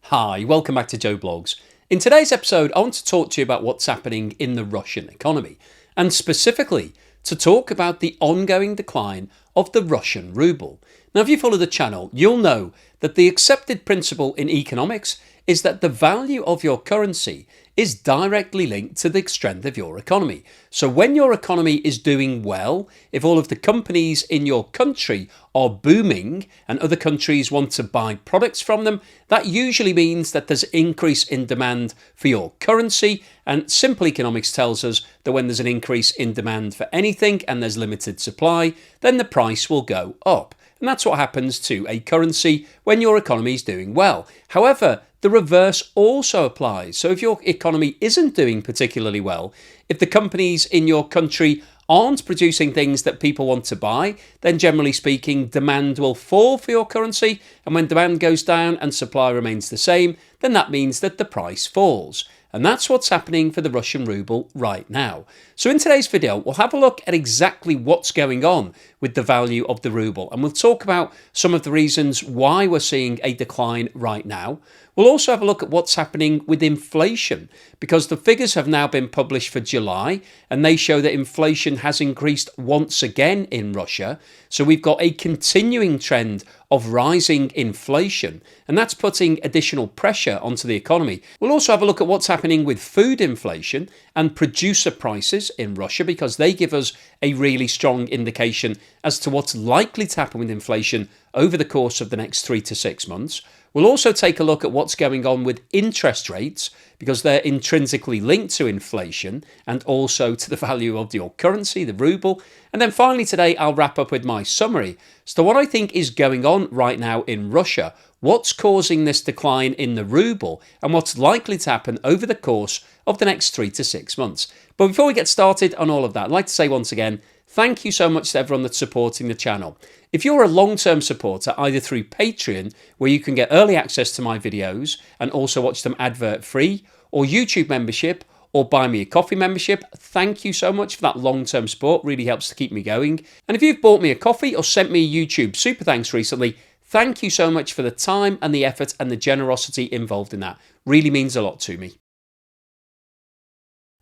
Hi, welcome back to Joe Blogs. In today's episode, I want to talk to you about what's happening in the Russian economy, and specifically to talk about the ongoing decline of the Russian ruble. Now, if you follow the channel, you'll know that the accepted principle in economics is that the value of your currency is directly linked to the strength of your economy. So when your economy is doing well, if all of the companies in your country are booming and other countries want to buy products from them, that usually means that there's an increase in demand for your currency. And simple economics tells us that when there's an increase in demand for anything and there's limited supply, then the price will go up. And that's what happens to a currency when your economy is doing well. However, the reverse also applies. So if your economy isn't doing particularly well, if the companies in your country aren't producing things that people want to buy, then generally speaking, demand will fall for your currency. And when demand goes down and supply remains the same, then that means that the price falls. And that's what's happening for the Russian ruble right now. So in today's video, we'll have a look at exactly what's going on with the value of the ruble. And we'll talk about some of the reasons why we're seeing a decline right now. We'll also have a look at what's happening with inflation, because the figures have now been published for July and they show that inflation has increased once again in Russia. So we've got a continuing trend of rising inflation, and that's putting additional pressure onto the economy. We'll also have a look at what's happening with food inflation and producer prices in Russia, because they give us a really strong indication as to what's likely to happen with inflation over the course of the next 3 to 6 months. We'll also take a look at what's going on with interest rates, because they're intrinsically linked to inflation and also to the value of your currency, the ruble. And then finally today, I'll wrap up with my summary as to what I think is going on right now in Russia, what's causing this decline in the ruble, and what's likely to happen over the course of the next 3 to 6 months. But before we get started on all of that, I'd like to say once again, thank you so much to everyone that's supporting the channel. If you're a long-term supporter, either through Patreon, where you can get early access to my videos and also watch them advert-free, or YouTube membership, or Buy Me a Coffee membership, thank you so much for that long-term support. Really helps to keep me going. And if you've bought me a coffee or sent me a YouTube super thanks recently, thank you so much for the time and the effort and the generosity involved in that. Really means a lot to me.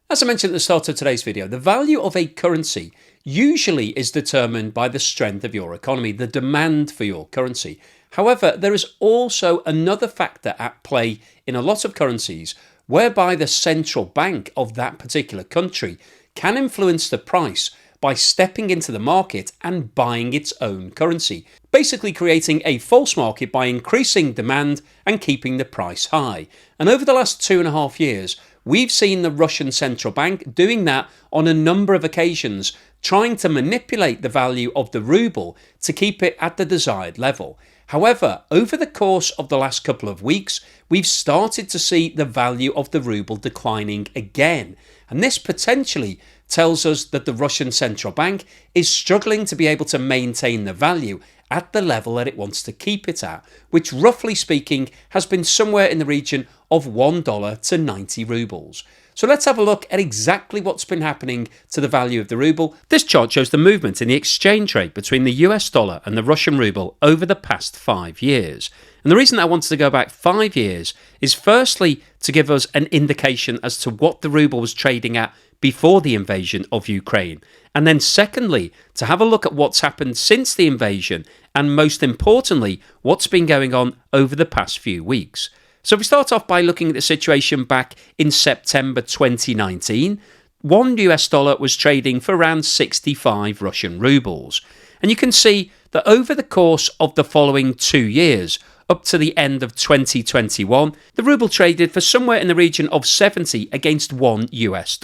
As I mentioned at the start of today's video, the value of a currency usually is determined by the strength of your economy, the demand for your currency. However, there is also another factor at play in a lot of currencies, whereby the central bank of that particular country can influence the price by stepping into the market and buying its own currency, basically creating a false market by increasing demand and keeping the price high. And over the last 2.5 years, we've seen the Russian central bank doing that on a number of occasions, trying to manipulate the value of the ruble to keep it at the desired level. However, over the course of the last couple of weeks, we've started to see the value of the ruble declining again. And this potentially tells us that the Russian central bank is struggling to be able to maintain the value at the level that it wants to keep it at, which roughly speaking has been somewhere in the region of $1 to 90 rubles. So let's have a look at exactly what's been happening to the value of the ruble. This chart shows the movement in the exchange rate between the US dollar and the Russian ruble over the past 5 years. And the reason I wanted to go back 5 years is firstly to give us an indication as to what the ruble was trading at before the invasion of Ukraine. And then secondly, to have a look at what's happened since the invasion, and most importantly, what's been going on over the past few weeks. So we start off by looking at the situation back in September 2019. One US dollar was trading for around 65 Russian rubles. And you can see that over the course of the following 2 years, up to the end of 2021, the ruble traded for somewhere in the region of 70 against $1 US.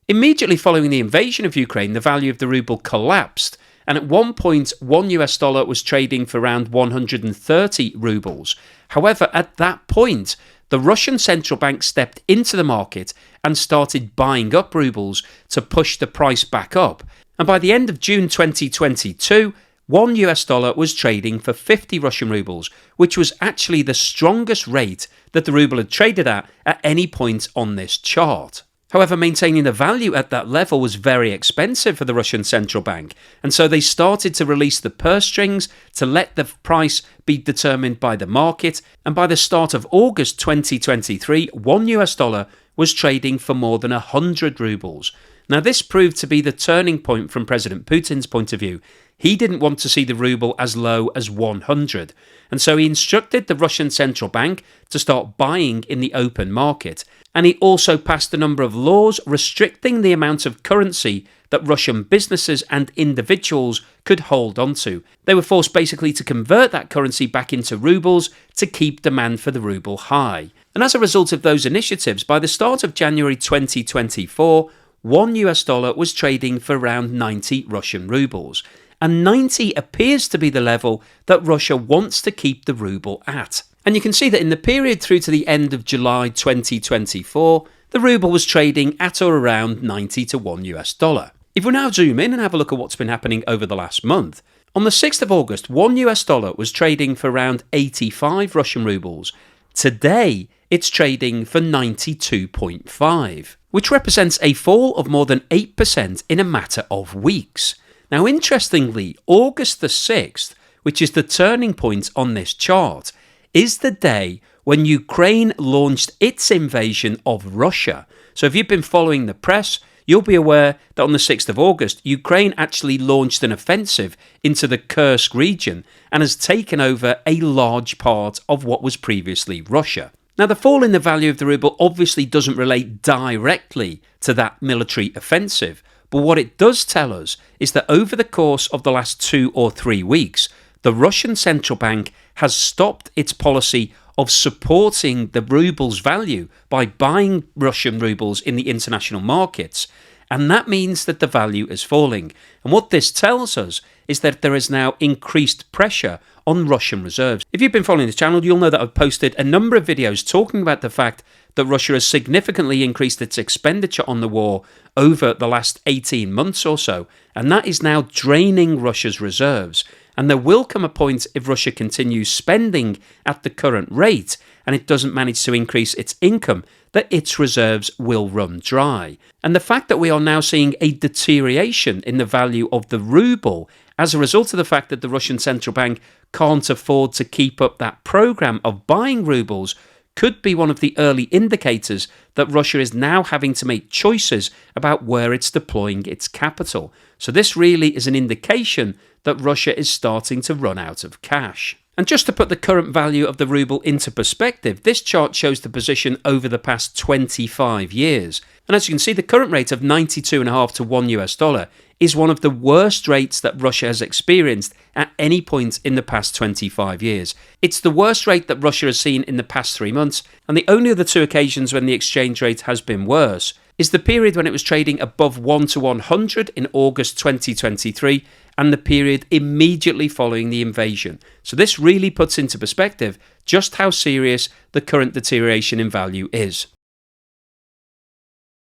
Immediately following the invasion of Ukraine, the value of the ruble collapsed, and at one point $1 US was trading for around 130 rubles. However, at that point, the Russian central bank stepped into the market and started buying up rubles to push the price back up. And by the end of June 2022, $1 US was trading for 50 Russian rubles, which was actually the strongest rate that the ruble had traded at any point on this chart. However, maintaining the value at that level was very expensive for the Russian central bank, and so they started to release the purse strings to let the price be determined by the market, and by the start of August 2023, $1 was trading for more than 100 rubles. Now, this proved to be the turning point from President Putin's point of view. He didn't want to see the ruble as low as 100, and so he instructed the Russian central bank to start buying in the open market, and he also passed a number of laws restricting the amount of currency that Russian businesses and individuals could hold onto. They were forced basically to convert that currency back into rubles to keep demand for the ruble high. And as a result of those initiatives, by the start of January 2024, $1 was trading for around 90 Russian rubles. And 90 appears to be the level that Russia wants to keep the ruble at. And you can see that in the period through to the end of July 2024, the ruble was trading at or around 90 to $1. If we now zoom in and have a look at what's been happening over the last month, on the 6th of August, $1 was trading for around 85 Russian rubles. Today, it's trading for 92.5, which represents a fall of more than 8% in a matter of weeks. Now, interestingly, August the 6th, which is the turning point on this chart, is the day when Ukraine launched its invasion of Russia. So if you've been following the press, you'll be aware that on the 6th of August, Ukraine actually launched an offensive into the Kursk region and has taken over a large part of what was previously Russia. Now, the fall in the value of the ruble obviously doesn't relate directly to that military offensive, but what it does tell us is that over the course of the last 2 or 3 weeks, the Russian central bank has stopped its policy of supporting the ruble's value by buying Russian rubles in the international markets, and that means that the value is falling. And what this tells us is that there is now increased pressure on Russian reserves. If you've been following this channel, you'll know that I've posted a number of videos talking about the fact that Russia has significantly increased its expenditure on the war over the last 18 months or so, and that is now draining Russia's reserves. And there will come a point, if Russia continues spending at the current rate and it doesn't manage to increase its income, that its reserves will run dry. And the fact that we are now seeing a deterioration in the value of the ruble as a result of the fact that the Russian central bank can't afford to keep up that program of buying rubles could be one of the early indicators that Russia is now having to make choices about where it's deploying its capital. So this really is an indication that Russia is starting to run out of cash. And just to put the current value of the ruble into perspective, this chart shows the position over the past 25 years. And as you can see, the current rate of 92.5 to $1 is one of the worst rates that Russia has experienced at any point in the past 25 years. It's the worst rate that Russia has seen in the past 3 months, and the only other 2 occasions when the exchange rate has been worse is the period when it was trading above 1 to 100 in August 2023 and the period immediately following the invasion. So this really puts into perspective just how serious the current deterioration in value is.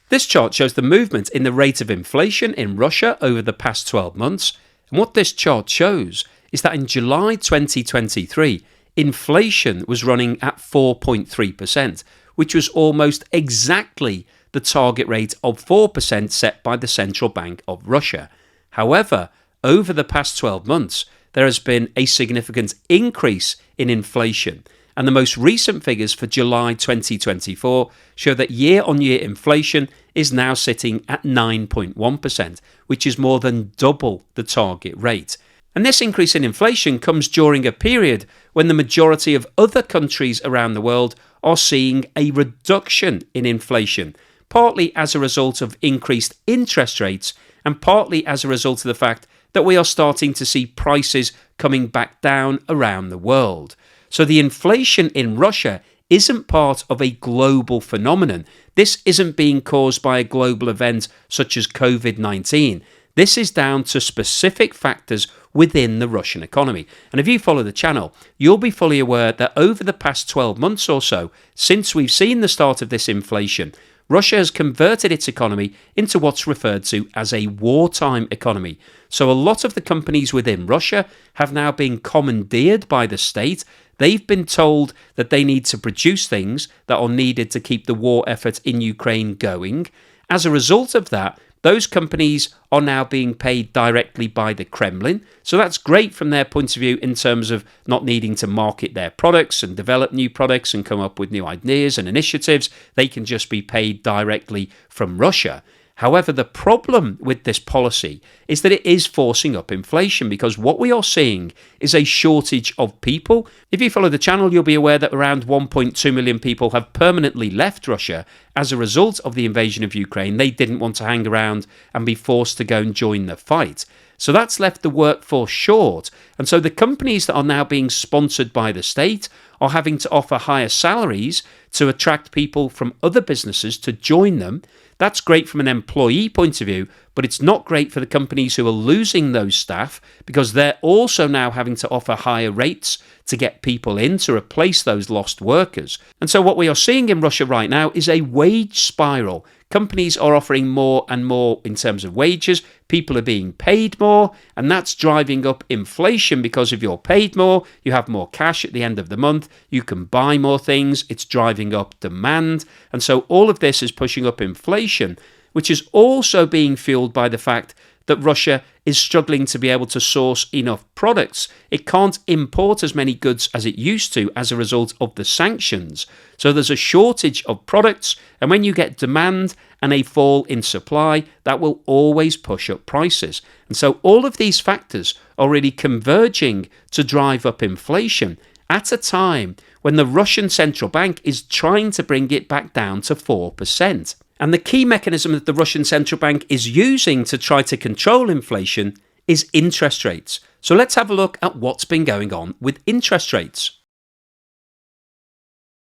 This chart shows the movement in the rate of inflation in Russia over the past 12 months. And what this chart shows is that in July 2023, inflation was running at 4.3%, which was almost exactly the target rate of 4% set by the Central Bank of Russia. However, over the past 12 months, there has been a significant increase in inflation. And the most recent figures for July 2024 show that year-on-year inflation is now sitting at 9.1%, which is more than double the target rate. And this increase in inflation comes during a period when the majority of other countries around the world are seeing a reduction in inflation, partly as a result of increased interest rates and partly as a result of the fact that we are starting to see prices coming back down around the world. So the inflation in Russia isn't part of a global phenomenon. This isn't being caused by a global event such as COVID-19. This is down to specific factors within the Russian economy. And if you follow the channel, you'll be fully aware that over the past 12 months or so, since we've seen the start of this inflation, Russia has converted its economy into what's referred to as a wartime economy. So a lot of the companies within Russia have now been commandeered by the state. They've been told that they need to produce things that are needed to keep the war effort in Ukraine going. As a result of that, those companies are now being paid directly by the Kremlin. So that's great from their point of view in terms of not needing to market their products and develop new products and come up with new ideas and initiatives. They can just be paid directly from Russia. However, the problem with this policy is that it is forcing up inflation, because what we are seeing is a shortage of people. If you follow the channel, you'll be aware that around 1.2 million people have permanently left Russia as a result of the invasion of Ukraine. They didn't want to hang around and be forced to go and join the fight. So that's left the workforce short. And so the companies that are now being sponsored by the state are having to offer higher salaries to attract people from other businesses to join them. That's great from an employee point of view, but it's not great for the companies who are losing those staff, because they're also now having to offer higher rates to get people in to replace those lost workers. And so what we are seeing in Russia right now is a wage spiral. Companies are offering more and more in terms of wages. People are being paid more, and that's driving up inflation, because if you're paid more, you have more cash at the end of the month, you can buy more things, it's driving up demand. And so all of this is pushing up inflation, which is also being fueled by the fact that Russia is struggling to be able to source enough products. It can't import as many goods as it used to as a result of the sanctions. So there's a shortage of products, and when you get demand and a fall in supply, that will always push up prices. And so all of these factors are really converging to drive up inflation at a time when the Russian central bank is trying to bring it back down to 4%. And the key mechanism that the Russian central bank is using to try to control inflation is interest rates. So let's have a look at what's been going on with interest rates.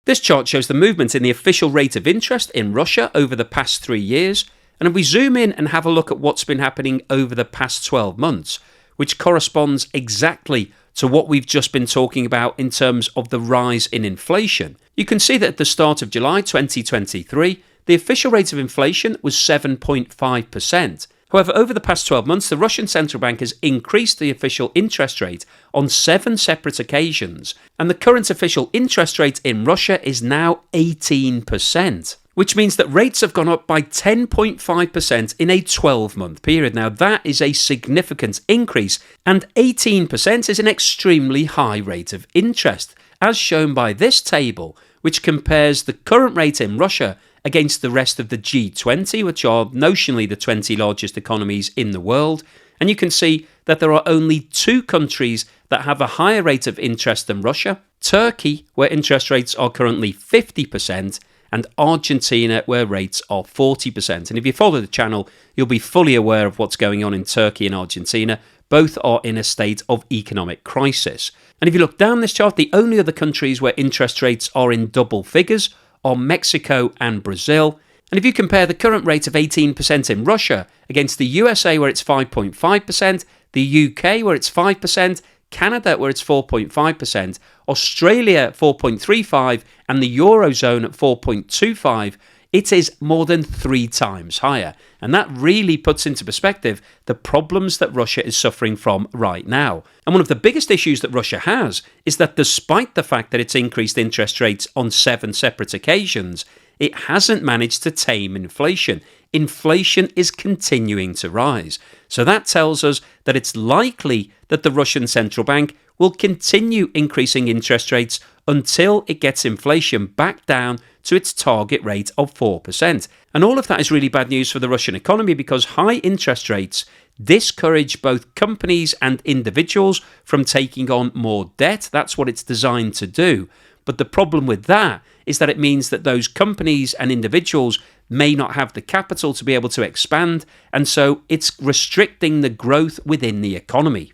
This chart shows the movement in the official rate of interest in Russia over the past 3 years. And if we zoom in and have a look at what's been happening over the past 12 months, which corresponds exactly to what we've just been talking about in terms of the rise in inflation, you can see that at the start of July 2023, the official rate of inflation was 7.5%. However, over the past 12 months, the Russian central bank has increased the official interest rate on 7 separate occasions, and the current official interest rate in Russia is now 18%, which means that rates have gone up by 10.5% in a 12-month period. Now, that is a significant increase, and 18% is an extremely high rate of interest, as shown by this table, which compares the current rate in Russia against the rest of the G20, which are notionally the 20 largest economies in the world. And you can see that there are only 2 countries that have a higher rate of interest than Russia: Turkey, where interest rates are currently 50%, and Argentina, where rates are 40%. And if you follow the channel, you'll be fully aware of what's going on in Turkey and Argentina. Both are in a state of economic crisis. And if you look down this chart, the only other countries where interest rates are in double figures are Mexico and Brazil. And if you compare the current rate of 18% in Russia against the USA, where it's 5.5%, the UK, where it's 5%, Canada, where it's 4.5%, Australia 4.35%, and the Eurozone at 4.25%, it is more than 3 times higher. And that really puts into perspective the problems that Russia is suffering from right now. And one of the biggest issues that Russia has is that despite the fact that it's increased interest rates on 7 separate occasions, it hasn't managed to tame inflation. Inflation is continuing to rise. So that tells us that it's likely that the Russian central bank will continue increasing interest rates until it gets inflation back down to its target rate of 4%. And all of that is really bad news for the Russian economy, because high interest rates discourage both companies and individuals from taking on more debt. That's what it's designed to do. But the problem with that is that it means that those companies and individuals may not have the capital to be able to expand, and so it's restricting the growth within the economy.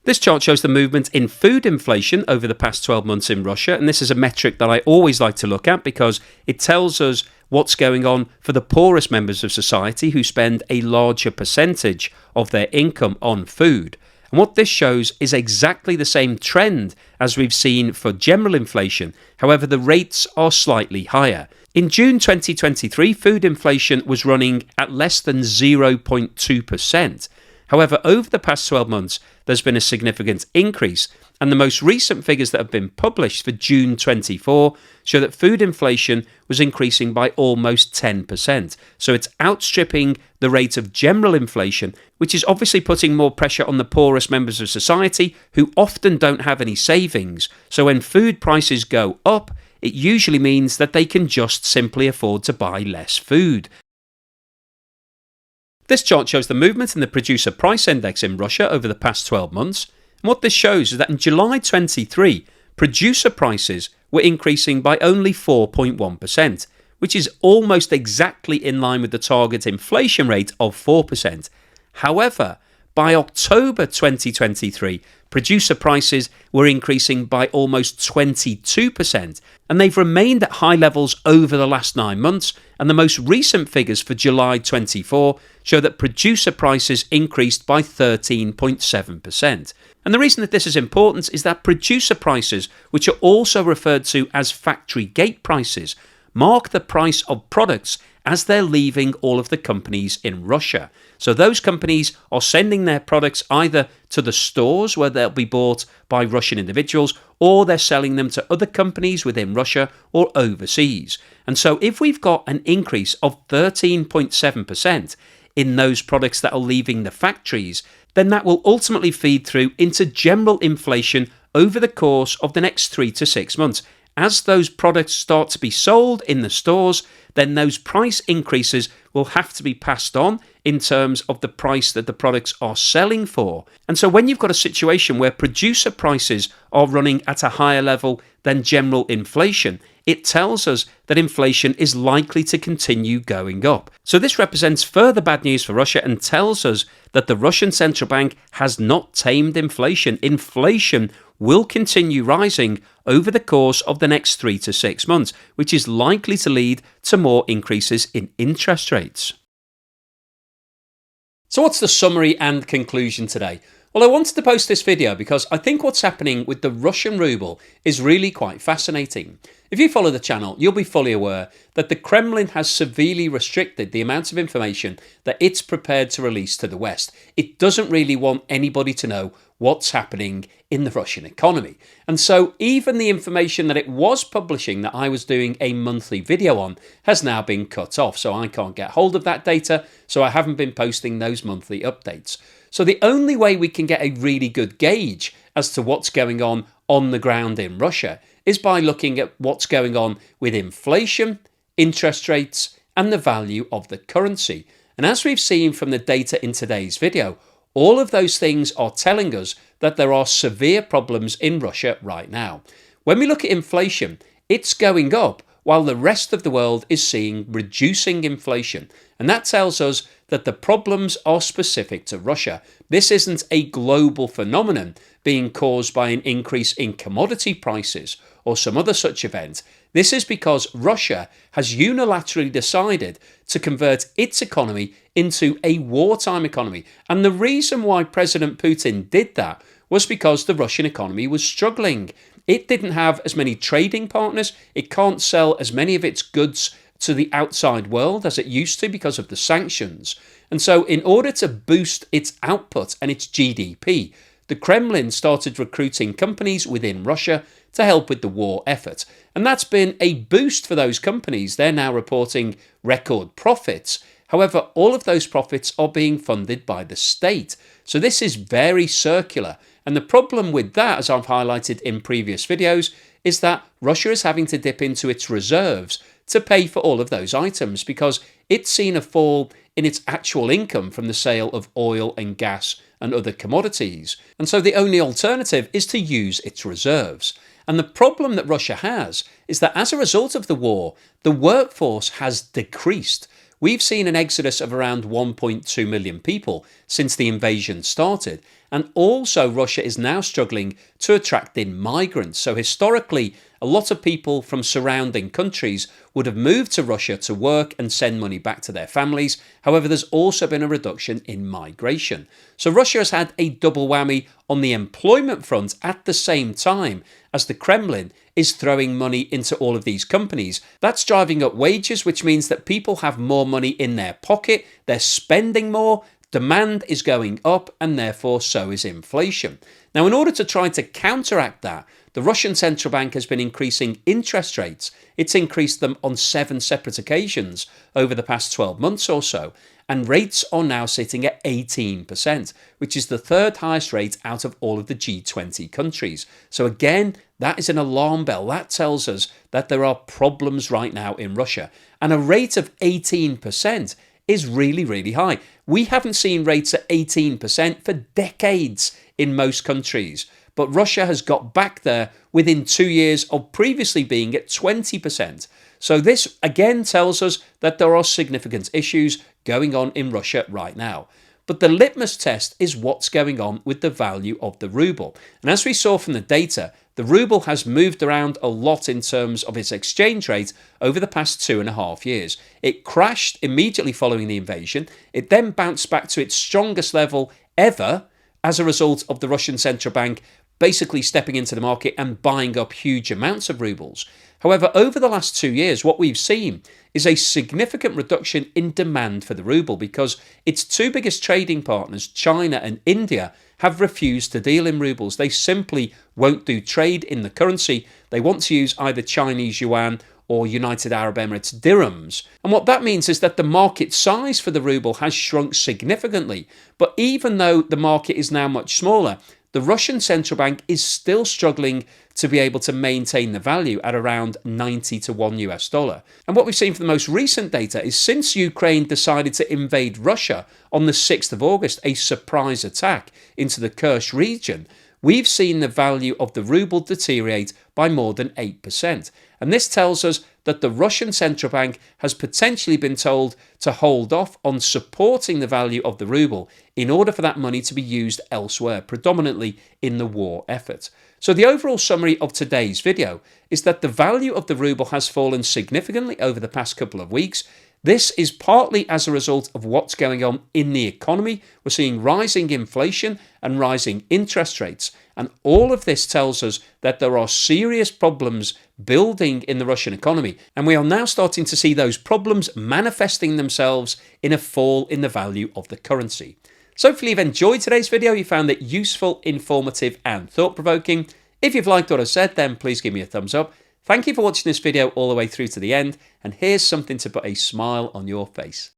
This chart shows the movement in food inflation over the past 12 months in Russia, and this is a metric that I always like to look at because it tells us what's going on for the poorest members of society who spend a larger percentage of their income on food. And what this shows is exactly the same trend as we've seen for general inflation. However, the rates are slightly higher. In June 2023, food inflation was running at less than 0.2%. However, over the past 12 months, there's been a significant increase, and the most recent figures that have been published for June 24 show that food inflation was increasing by almost 10%. So it's outstripping the rate of general inflation, which is obviously putting more pressure on the poorest members of society who often don't have any savings. So when food prices go up, it usually means that they can just simply afford to buy less food. This chart shows the movement in the producer price index in Russia over the past 12 months. And what this shows is that in July 23, producer prices were increasing by only 4.1%, which is almost exactly in line with the target inflation rate of 4%. However, by October 2023, producer prices were increasing by almost 22%, and they've remained at high levels over the last 9 months, and the most recent figures for July 24 show that producer prices increased by 13.7%. And the reason that this is important is that producer prices, which are also referred to as factory gate prices, mark the price of products as they're leaving all of the companies in Russia. So those companies are sending their products either to the stores where they'll be bought by Russian individuals, or they're selling them to other companies within Russia or overseas. And so if we've got an increase of 13.7% in those products that are leaving the factories, then that will ultimately feed through into general inflation over the course of the next 3 to 6 months. As those products start to be sold in the stores, then those price increases will have to be passed on in terms of the price that the products are selling for. And so when you've got a situation where producer prices are running at a higher level than general inflation, it tells us that inflation is likely to continue going up. So this represents further bad news for Russia and tells us that the Russian central bank has not tamed inflation. Inflation will continue rising over the course of the next 3 to 6 months, which is likely to lead to more increases in interest rates. So what's the summary and conclusion today? Well, I wanted to post this video because I think what's happening with the Russian ruble is really quite fascinating. If you follow the channel, you'll be fully aware that the Kremlin has severely restricted the amount of information that it's prepared to release to the West. It doesn't really want anybody to know what's happening in the Russian economy. And so even the information that it was publishing that I was doing a monthly video on has now been cut off. So I can't get hold of that data. So I haven't been posting those monthly updates. So the only way we can get a really good gauge as to what's going on the ground in Russia is by looking at what's going on with inflation, interest rates, and the value of the currency. And as we've seen from the data in today's video, all of those things are telling us that there are severe problems in Russia right now. When we look at inflation, it's going up while the rest of the world is seeing reducing inflation. And that tells us that the problems are specific to Russia. This isn't a global phenomenon being caused by an increase in commodity prices or some other such event. This is because Russia has unilaterally decided to convert its economy into a wartime economy. And the reason why President Putin did that was because the Russian economy was struggling. It didn't have as many trading partners. It can't sell as many of its goods to the outside world as it used to because of the sanctions. And so in order to boost its output and its GDP, the Kremlin started recruiting companies within Russia to help with the war effort. And that's been a boost for those companies. They're now reporting record profits. However, all of those profits are being funded by the state. So this is very circular. And the problem with that, as I've highlighted in previous videos, is that Russia is having to dip into its reserves to pay for all of those items because it's seen a fall in its actual income from the sale of oil and gas and other commodities. And so the only alternative is to use its reserves. And the problem that Russia has is that as a result of the war, the workforce has decreased. We've seen an exodus of around 1.2 million people since the invasion started. And also Russia is now struggling to attract in migrants. So historically, a lot of people from surrounding countries would have moved to Russia to work and send money back to their families. However, there's also been a reduction in migration. So Russia has had a double whammy on the employment front at the same time as the Kremlin is throwing money into all of these companies. That's driving up wages, which means that people have more money in their pocket, they're spending more. Demand is going up, and therefore so is inflation. Now, in order to try to counteract that, the Russian central bank has been increasing interest rates. It's increased them on 7 separate occasions over the past 12 months or so, and rates are now sitting at 18%, which is the third highest rate out of all of the G20 countries. So again, that is an alarm bell. That tells us that there are problems right now in Russia. And a rate of 18% is really, really high. We haven't seen rates at 18% for decades in most countries, but Russia has got back there within 2 years of previously being at 20%. So this again tells us that there are significant issues going on in Russia right now. But the litmus test is what's going on with the value of the ruble. And as we saw from the data, the ruble has moved around a lot in terms of its exchange rate over the past 2.5 years. It crashed immediately following the invasion. It then bounced back to its strongest level ever as a result of the Russian central bank basically stepping into the market and buying up huge amounts of rubles. However, over the last 2 years, what we've seen is a significant reduction in demand for the ruble because its 2 biggest trading partners, China and India, have refused to deal in rubles. They simply won't do trade in the currency. They want to use either Chinese yuan or United Arab Emirates dirhams. And what that means is that the market size for the ruble has shrunk significantly. But even though the market is now much smaller, the Russian central bank is still struggling to be able to maintain the value at around 90 to $1. And what we've seen from the most recent data is since Ukraine decided to invade Russia on the 6th of August, a surprise attack into the Kursk region, we've seen the value of the ruble deteriorate by more than 8%. And this tells us that the Russian central bank has potentially been told to hold off on supporting the value of the ruble in order for that money to be used elsewhere, predominantly in the war effort. So the overall summary of today's video is that the value of the ruble has fallen significantly over the past couple of weeks. This is partly as a result of what's going on in the economy. We're seeing rising inflation and rising interest rates. And all of this tells us that there are serious problems building in the Russian economy. And we are now starting to see those problems manifesting themselves in a fall in the value of the currency. So hopefully you've enjoyed today's video. You found it useful, informative and thought-provoking. If you've liked what I've said, then please give me a thumbs up. Thank you for watching this video all the way through to the end, and here's something to put a smile on your face.